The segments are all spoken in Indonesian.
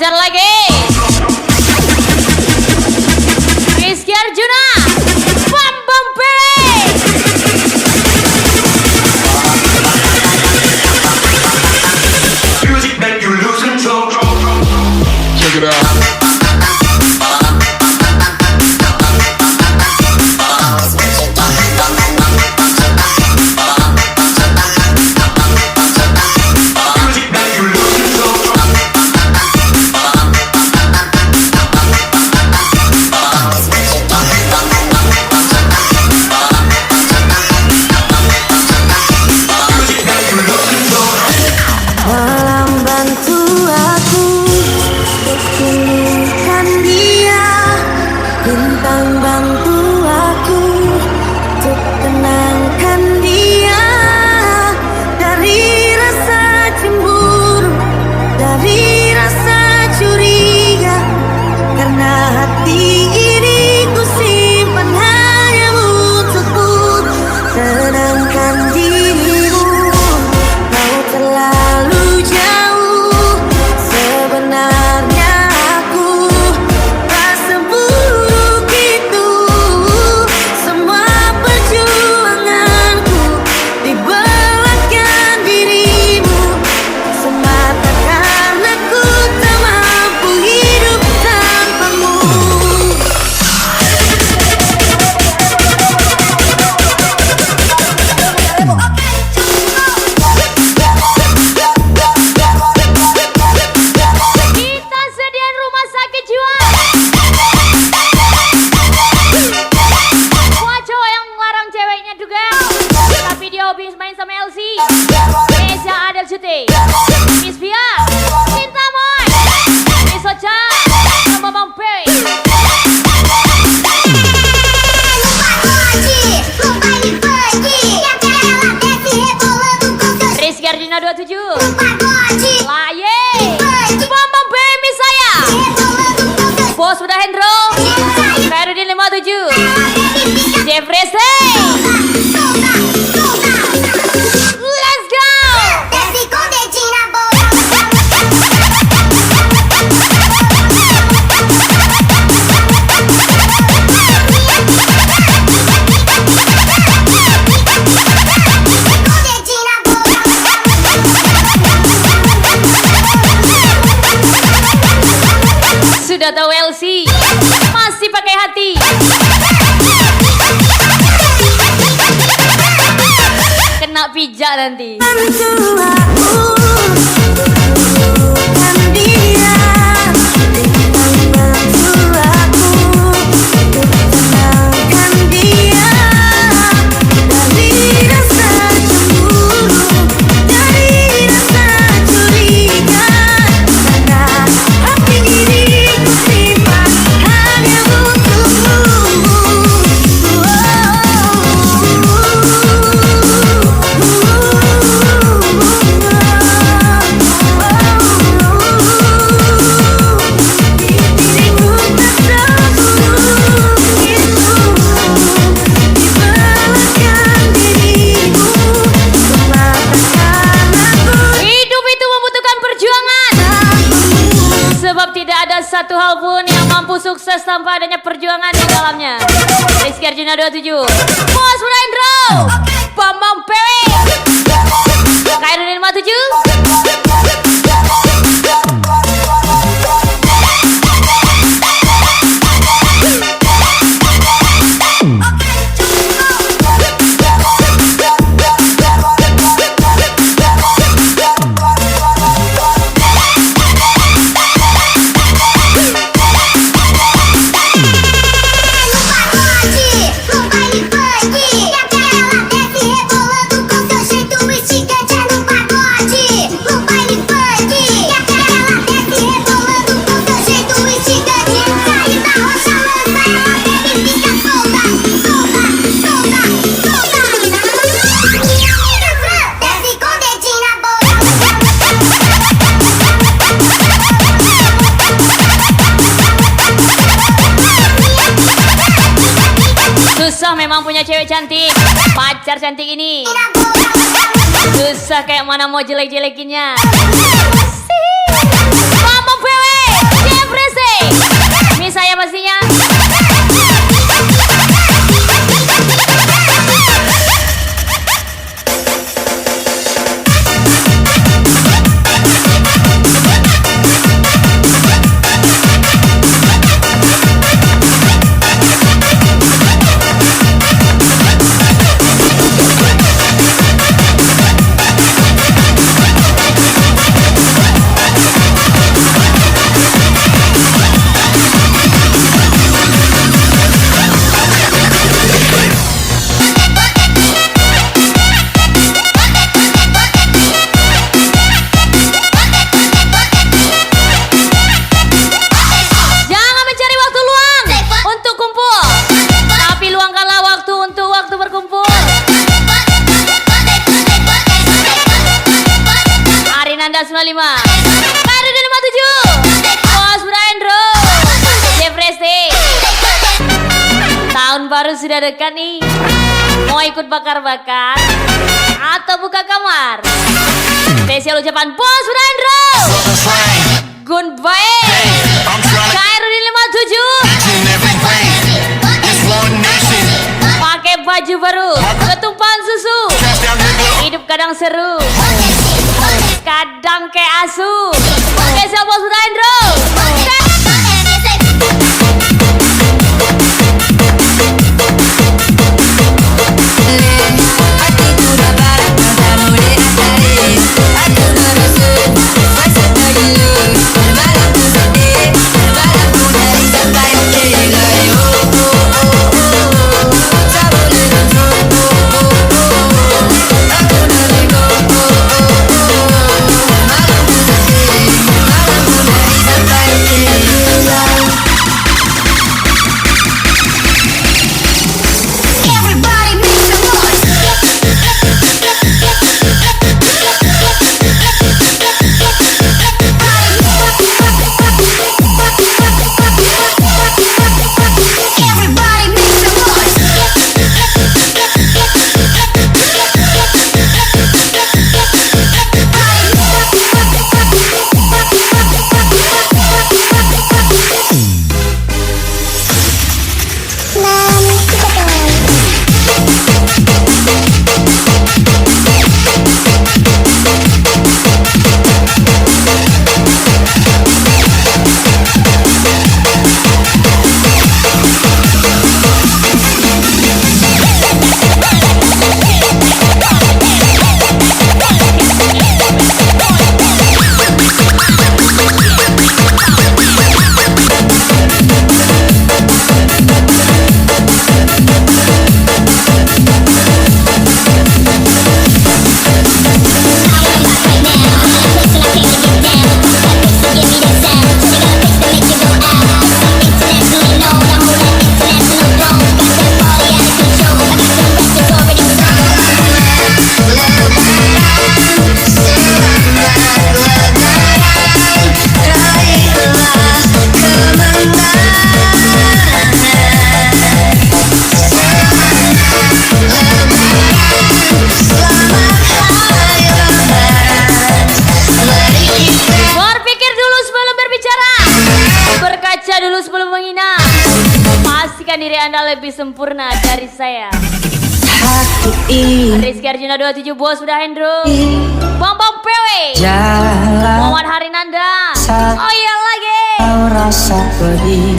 Sebentar lagi Rizky Arjuna Bam Bam Pele. Music make you lose control. Check it out. Sudah tahu LC masih pakai hati. Kena pijak nanti. Satu hal pun yang mampu sukses tanpa adanya perjuangan di dalamnya. Rizky Arjuna 27 Bos Rendro Bambang Pele Khairudin 57 memang punya cewek cantik, pacar cantik ini. Susah kayak mana mau jelek-jelekinnya. Mama pewe. baru sudah dekat nih. Mau ikut bakar-bakar atau buka kamar? Spesial ucapan Bos Hendro, Goodbye, Khairudin 57, pakai baju baru, ketumpahan susu, hidup kadang seru, kadang kayak asu. Spesial Bos Hendro. Diri Anda lebih sempurna dari saya. Rizky Arjuna 27, Bos Hendro, Bambang PW, Muhammad Harinanda. Oh iya lagi. Rasa pedih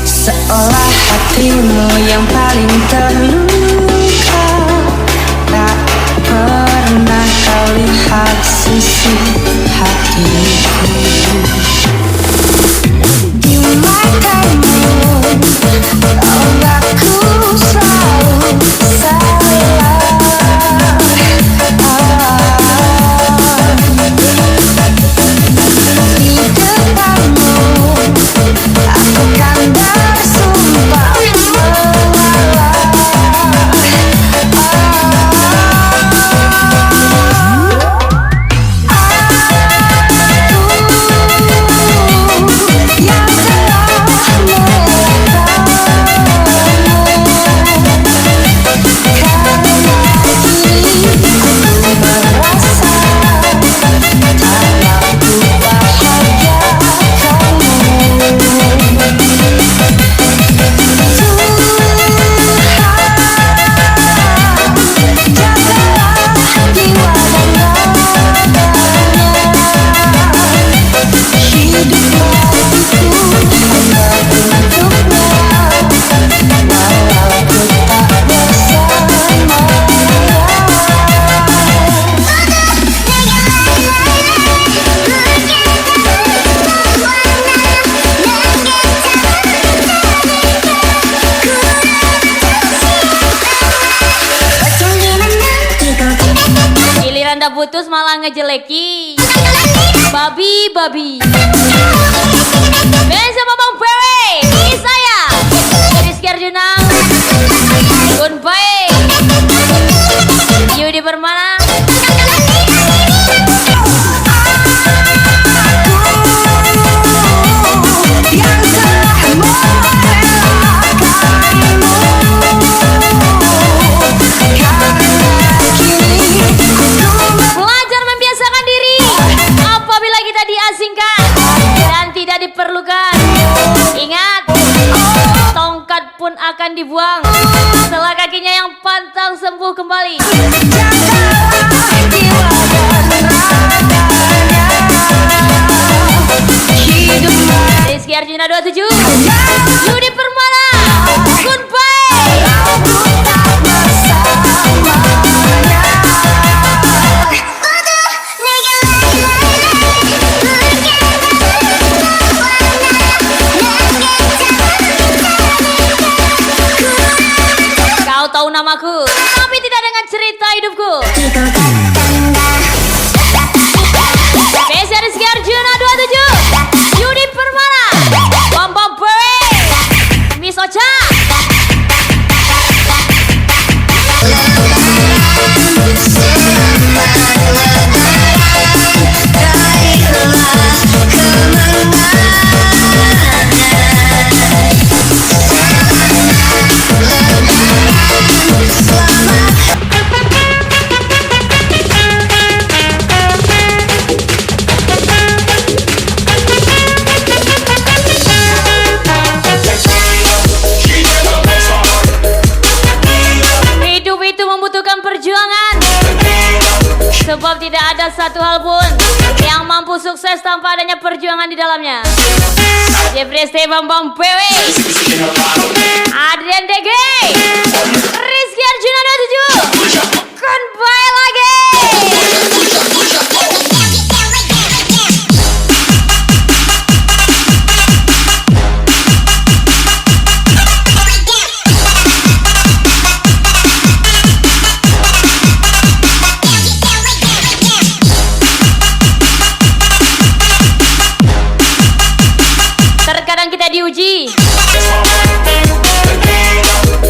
seolah hatimu yang paling terluka. Tak pernah kau lihat sisi hatiku. Ombakku selalu salah. Di depanmu aku kan bersumpah melawan. Putus malah ngejeleki babi. Besa Bambang PW, ini saya Rizky Arjuna, Goodbye, Yudi Permana. Yang telah merelakan diasingkan dan tidak diperlukan. Ingat, tongkat pun akan dibuang setelah kakinya yang pantang sembuh kembali. Jagalah jiwa dan raganya. Hidup Rizky Arjuna 27, Yudi Permana, goodbye. tak bersamanya. Kau tahu namaku, tapi tidak dengan cerita hidupku. Spesial Rizky Arjuna 27, Yudi Permana, Bambang Pewe, Miss Ocha. Hidup itu membutuhkan perjuangan, sebab tidak ada satu hal pun yang mampu sukses tanpa adanya perjuangan di dalamnya. Jeffrey Stay, Bambang PW, Adrian DG, Rizky Arjuna 27, goodbye lagi. Terkadang kita diuji,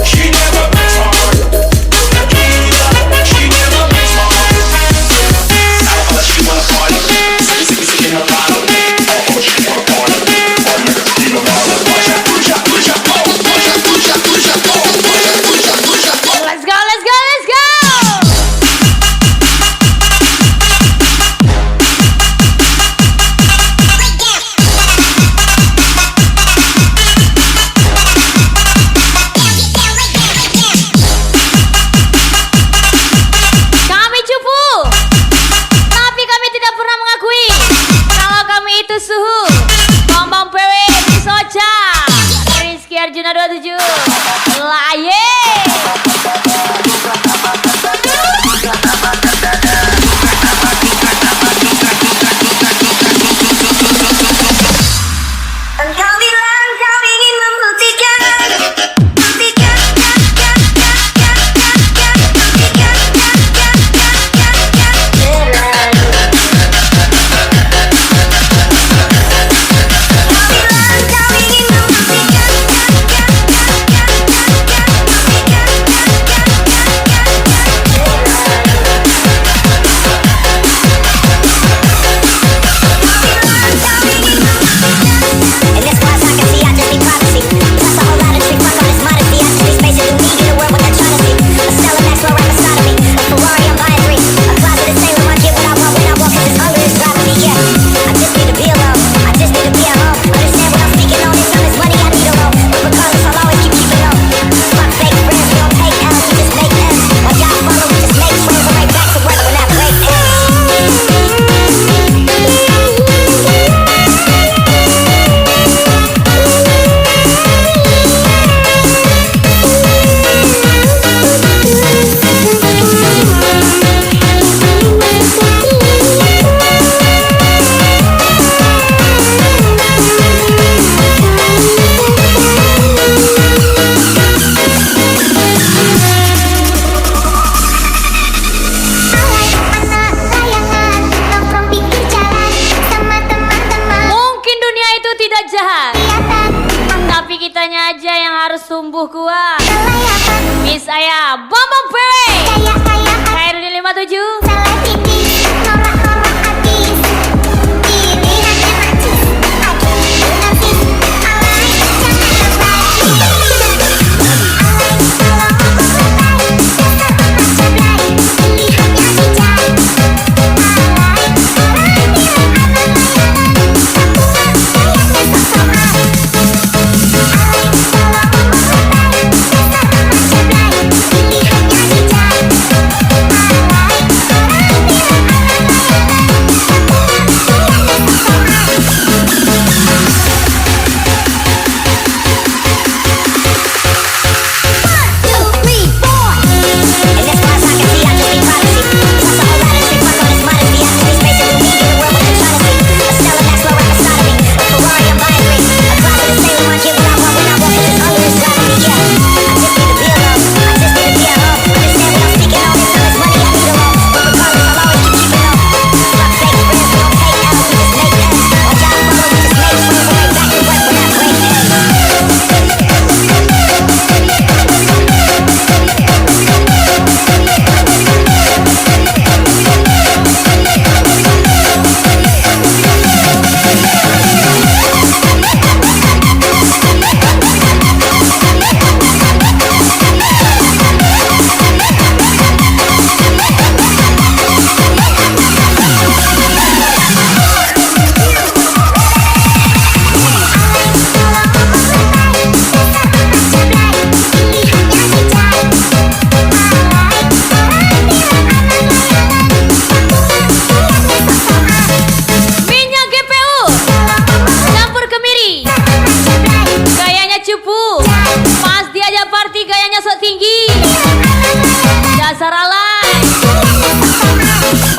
She never makes my heart. She never makes my heart. She wanna party. In her bottle. Oh, she wanna party. In her bottle. Push up, push up, push up, oh, push up, push up, push up, oh, push up, push up, push up, oh. let's go, let's go, let's go. Kami cupu, tapi kami tidak pernah mengakui kalau kami itu suhu. Bambang PW, Miss Ocha, Rizky Arjuna 27, Laye. Engkau bilang kau ingin membuktikan. tumbuh kuat. Miss Ayah, Bambang PW, Khairudin 57.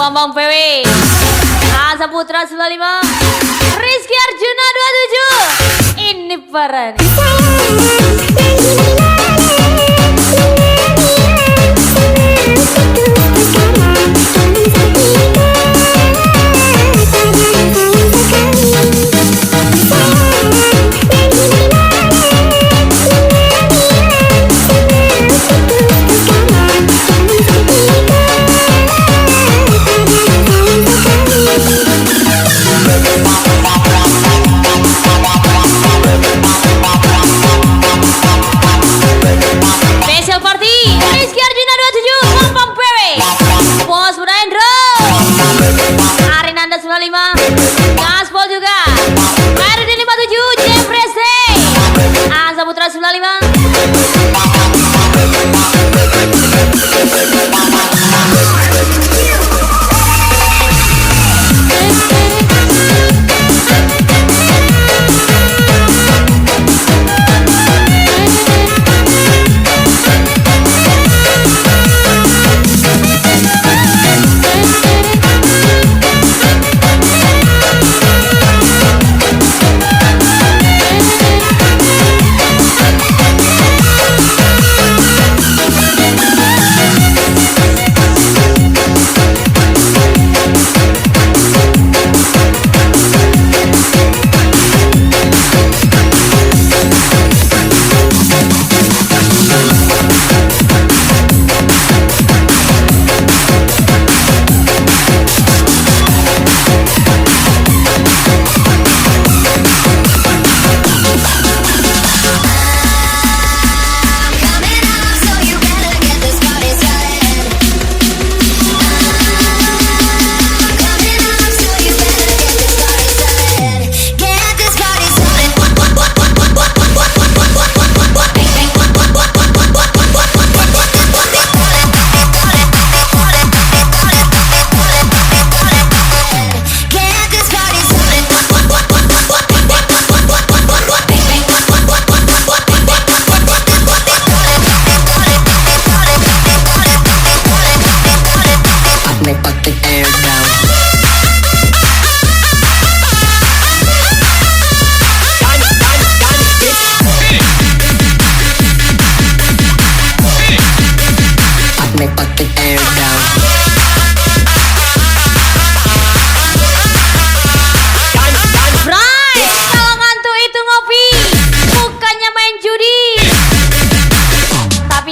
Bambang PW, Asa Putra 95, Rizky Arjuna 27. Ini peran. Special party Rizky Arjuna 27, Bambang PW, Bos Bunda Endro, Arinanda 95, Gaspol juga, Maridin 57, Jeffrey, Asa Putra 95.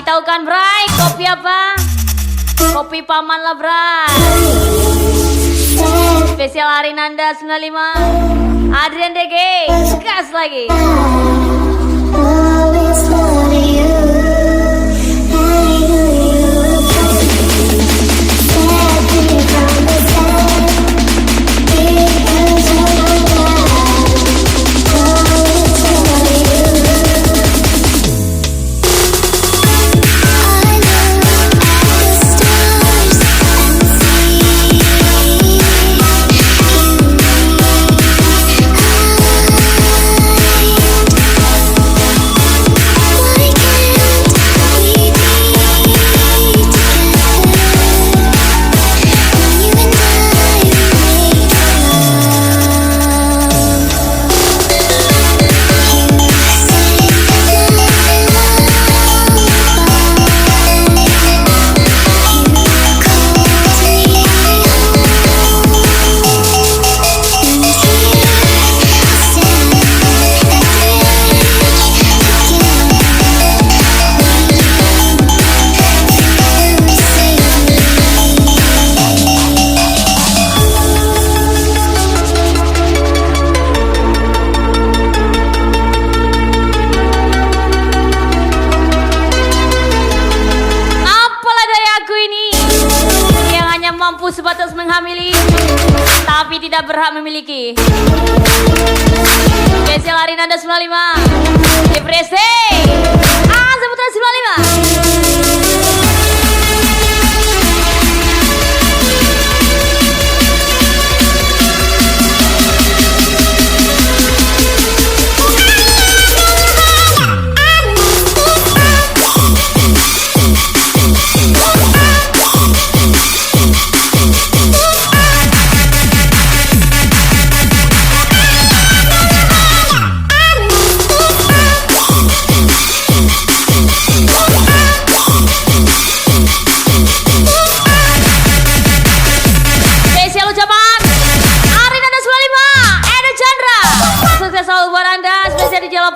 Tahu kan Bray, kopi apa? Kopi Paman lah Bray. Spesial Arinanda 95, Adrian DG, gas lagi. Sebatas menghamili, tapi tidak berhak memiliki. Spesial Arinanda 95, Depresi, Asa Putra 95.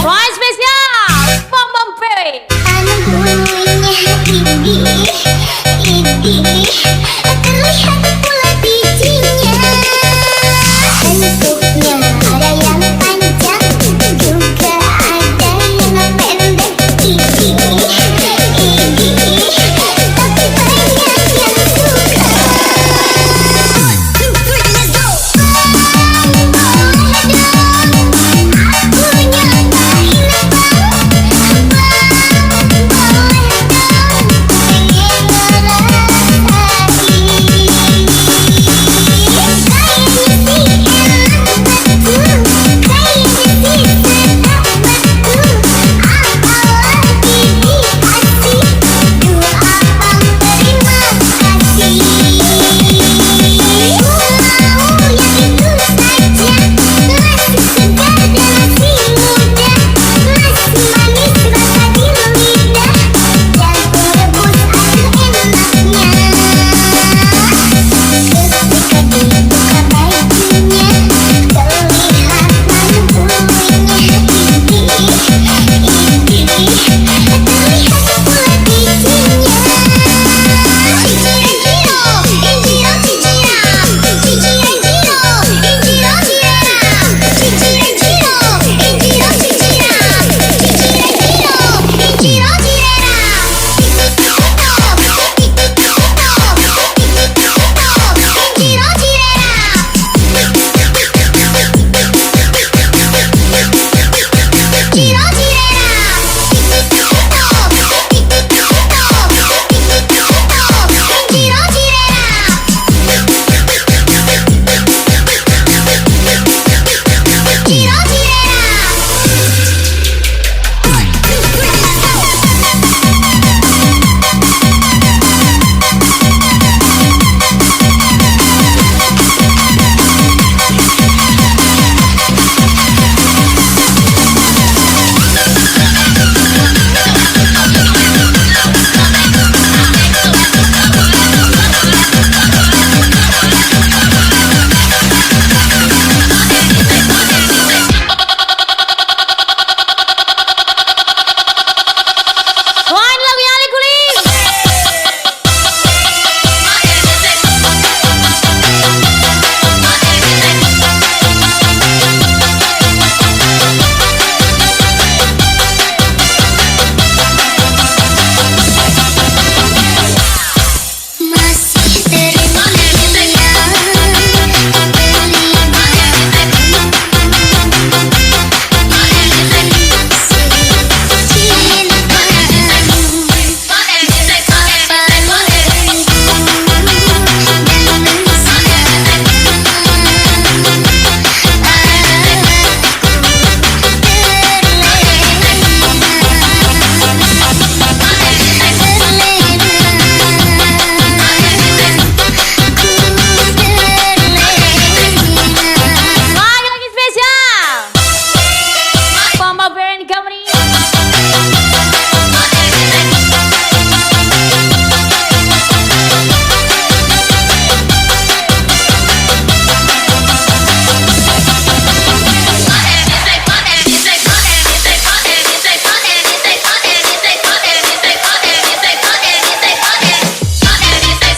Ruang spesial Bang Bang Pewe. Terlihat pula bijinya. Bentuknya ada yang panjang, juga ada yang pendek. Tapi banyak yang suka. 1, 2, 3, let's go.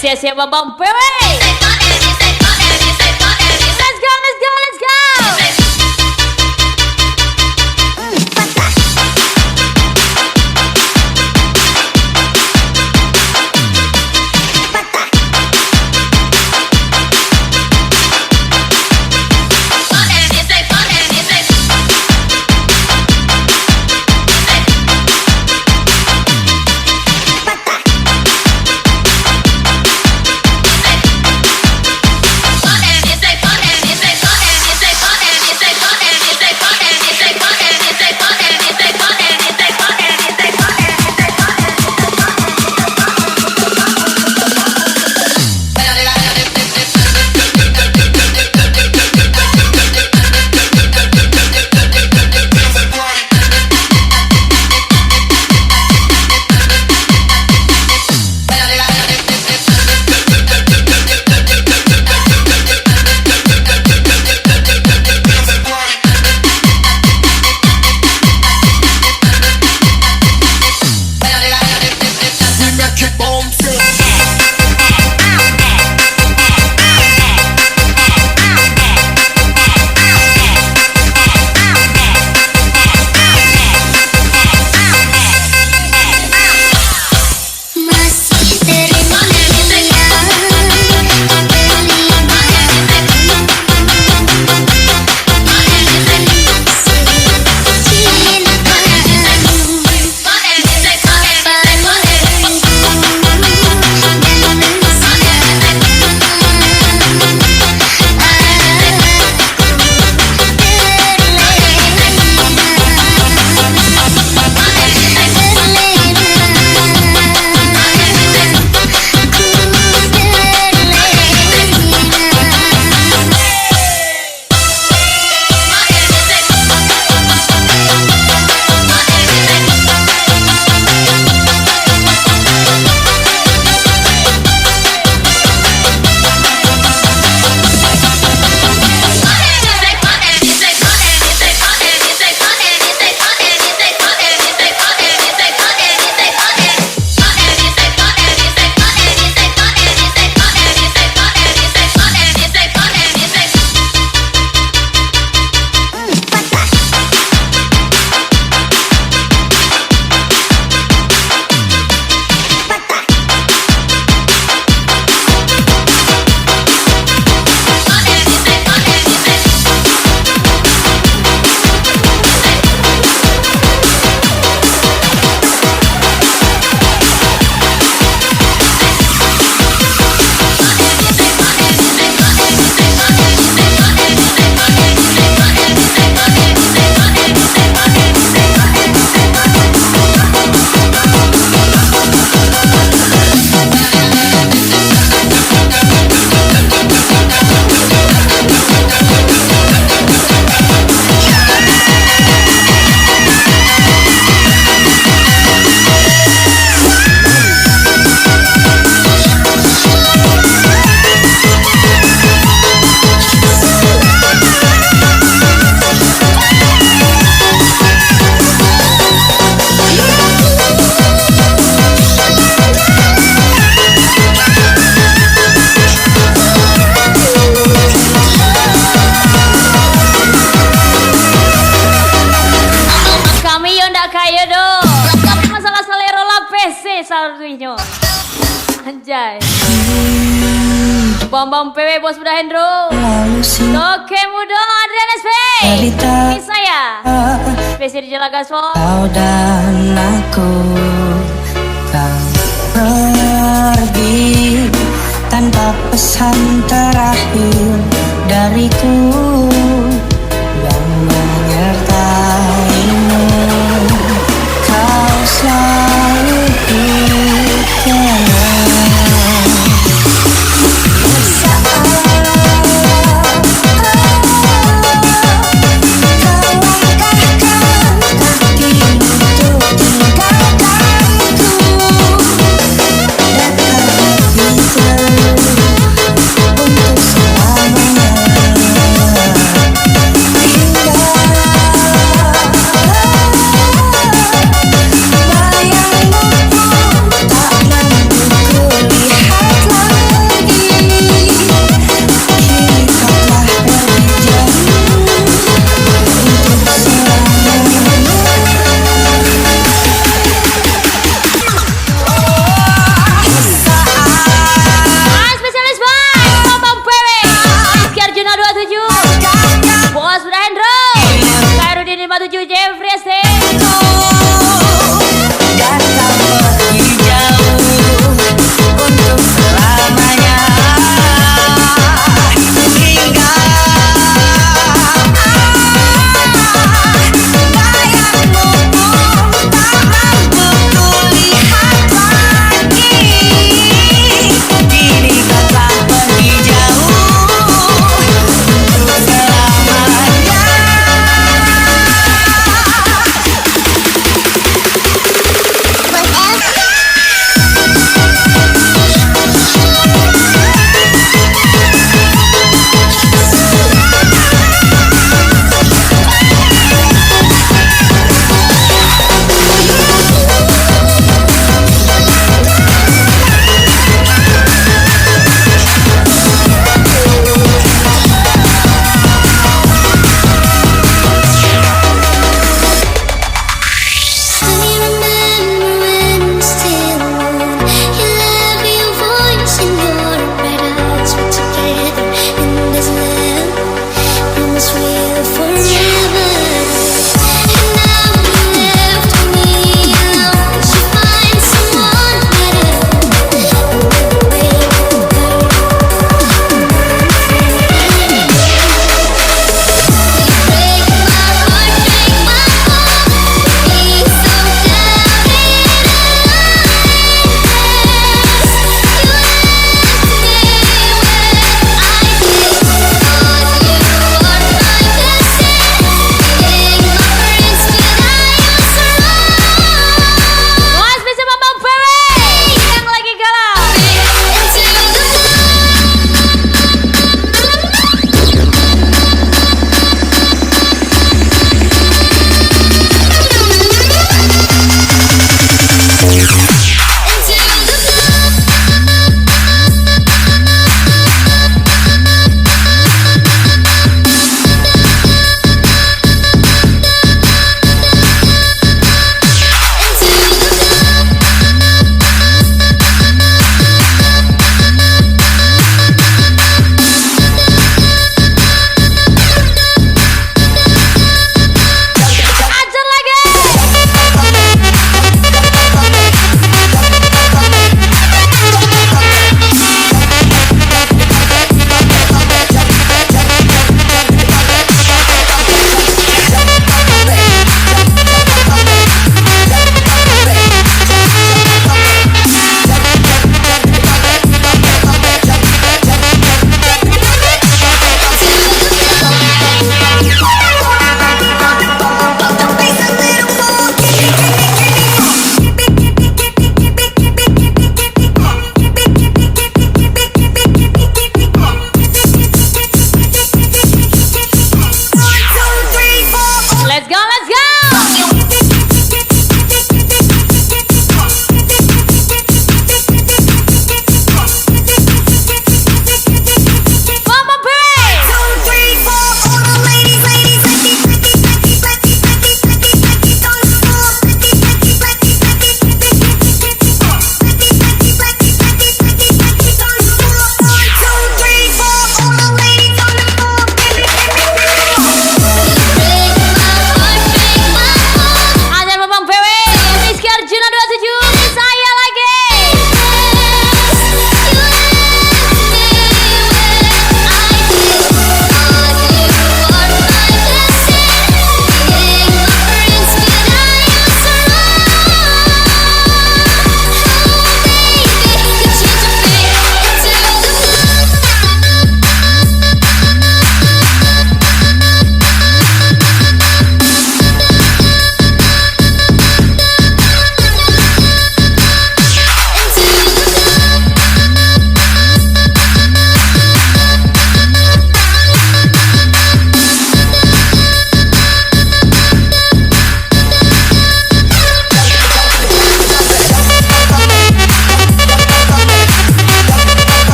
Siap-siap Bang PW. Let's go, let's go, let's go. Arduino. Anjay. Bambang PW Bos Buda Hendro. Oke muda Adrian SP. Ini saya. Spesial di Jalan Gaspol. Kau dan aku kan pergi tanpa pesan terakhir dariku yang menyertaimu. Kau selalu dikenal.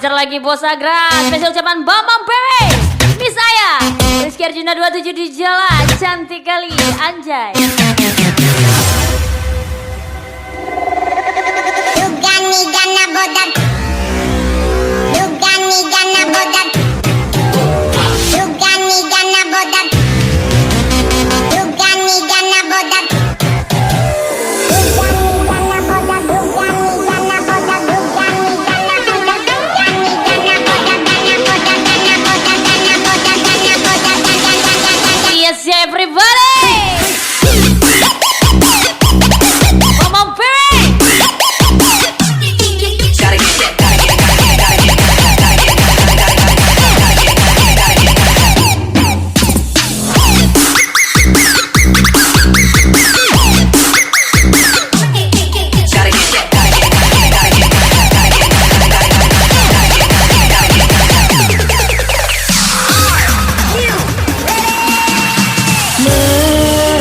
pacar lagi Bos Agra. Spesial ucapan Bambang PW. Miss saya Rizky Arjuna 27 di jalan. Cantik kali anjay. Lugani gana bodat. Lugani gana bodat. Lugani gana bodat. Lugani gana bodat. Yes everybody. Bambang PW. Gotta get that, gotta get it, gotta get it, gotta get it, gotta get it, gotta get it, gotta get it.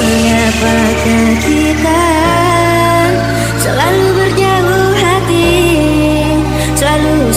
Mengapakah kita selalu berjauh hati, selalu